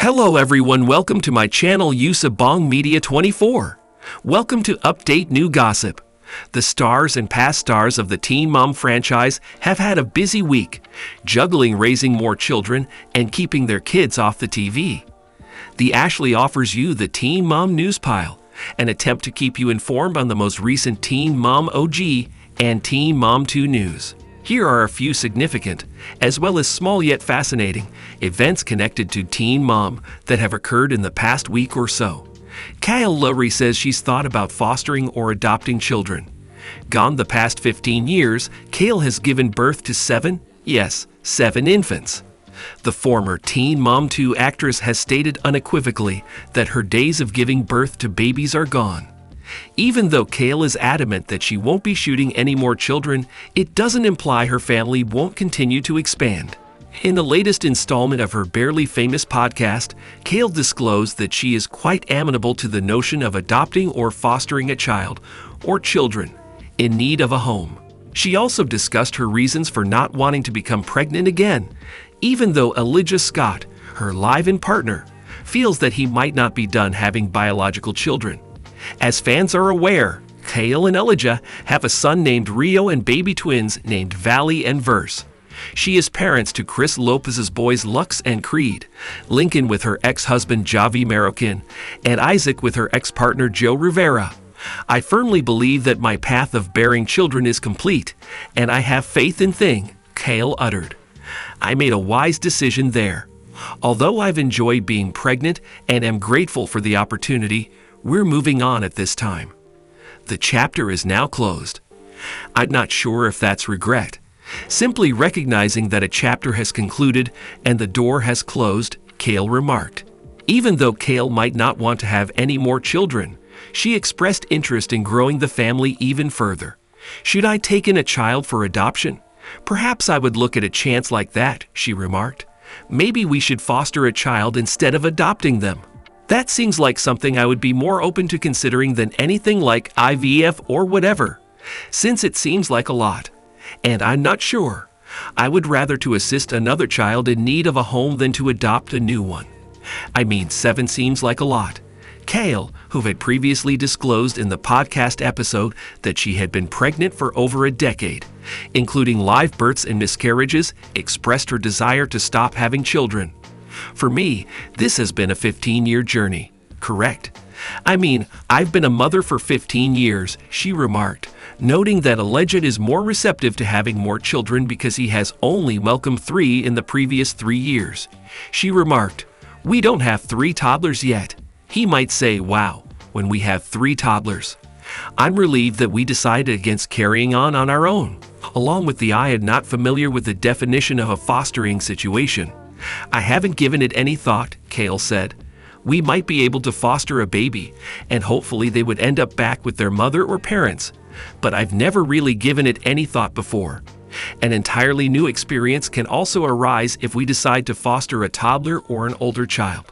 Hello everyone, welcome to my channel Usa BonG Media 24. Welcome to Update New Gossip. The stars and past stars of the Teen Mom franchise have had a busy week, juggling raising more children and keeping their kids off the TV. The Ashley offers you the Teen Mom News Pile, an attempt to keep you informed on the most recent Teen Mom OG and Teen Mom 2 news. Here are a few significant, as well as small yet fascinating, events connected to Teen Mom that have occurred in the past week or so. Kailyn Lowry says she's thought about fostering or adopting children. Gone the past 15 years, Kail has given birth to seven infants. The former Teen Mom 2 actress has stated unequivocally that her days of giving birth to babies are gone. Even though Kail is adamant that she won't be shooting any more children, it doesn't imply her family won't continue to expand. In the latest installment of her Barely Famous podcast, Kail disclosed that she is quite amenable to the notion of adopting or fostering a child or children in need of a home. She also discussed her reasons for not wanting to become pregnant again, even though Elijah Scott, her live-in partner, feels that he might not be done having biological children. As fans are aware, Kail and Elijah have a son named Rio and baby twins named Valley and Verse. She is parents to Chris Lopez's boys Lux and Creed, Lincoln with her ex-husband Javi Marroquin, and Isaac with her ex-partner Joe Rivera. I firmly believe that my path of bearing children is complete, and I have faith in thing, Kail uttered. I made a wise decision there. Although I've enjoyed being pregnant and am grateful for the opportunity, we're moving on at this time. The chapter is now closed. I'm not sure if that's regret. Simply recognizing that a chapter has concluded and the door has closed, Kail remarked. Even though Kail might not want to have any more children, she expressed interest in growing the family even further. Should I take in a child for adoption? Perhaps I would look at a chance like that, she remarked. Maybe we should foster a child instead of adopting them. That seems like something I would be more open to considering than anything like IVF or whatever, since it seems like a lot. And I'm not sure. I would rather to assist another child in need of a home than to adopt a new one. I mean, 7 seems like a lot. Kail, who had previously disclosed in the podcast episode that she had been pregnant for over a decade, including live births and miscarriages, expressed her desire to stop having children. For me, this has been a 15-year journey. Correct. I mean, I've been a mother for 15 years, she remarked, noting that Elijah is more receptive to having more children because he has only welcomed 3 in the previous 3 years. She remarked, "We don't have 3 toddlers yet." He might say, "Wow," when we have 3 toddlers. I'm relieved that we decided against carrying on our own. Along with the I am not familiar with the definition of a fostering situation. I haven't given it any thought, Kail said. We might be able to foster a baby, and hopefully they would end up back with their mother or parents, but I've never really given it any thought before. An entirely new experience can also arise if we decide to foster a toddler or an older child.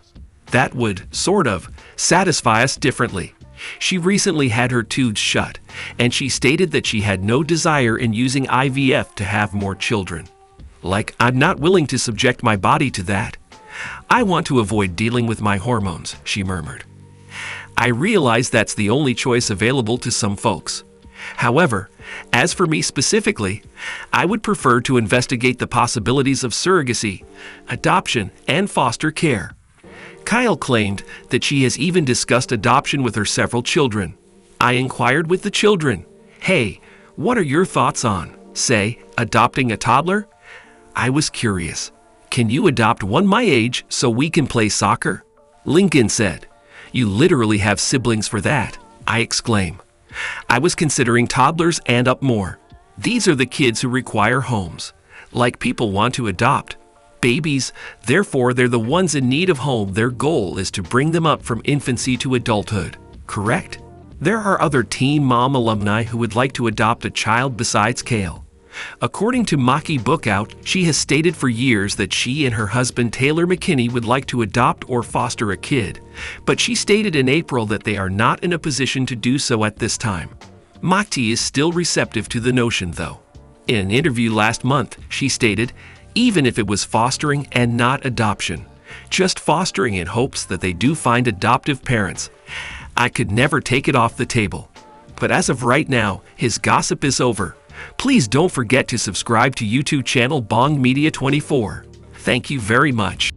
That would, sort of, satisfy us differently. She recently had her tubes shut, and she stated that she had no desire in using IVF to have more children. Like, I'm not willing to subject my body to that. I want to avoid dealing with my hormones, she murmured. I realize that's the only choice available to some folks. However, as for me specifically, I would prefer to investigate the possibilities of surrogacy, adoption, and foster care. Kail claimed that she has even discussed adoption with her several children. I inquired with the children, "Hey, what are your thoughts on, say, adopting a toddler?" I was curious. "Can you adopt one my age so we can play soccer?" Lincoln said, "You literally have siblings for that," I exclaim. I was considering toddlers and up more. These are the kids who require homes. Like people want to adopt. Babies, therefore they're the ones in need of home. Their goal is to bring them up from infancy to adulthood. Correct? There are other Teen Mom alumni who would like to adopt a child besides Kail. According to Maki Bookout, she has stated for years that she and her husband Taylor McKinney would like to adopt or foster a kid, but she stated in April that they are not in a position to do so at this time. Maki is still receptive to the notion, though. In an interview last month, she stated, "Even if it was fostering and not adoption, just fostering in hopes that they do find adoptive parents. I could never take it off the table. But as of right now, his gossip is over. Please don't forget to subscribe to YouTube channel BonG Media 24. Thank you very much.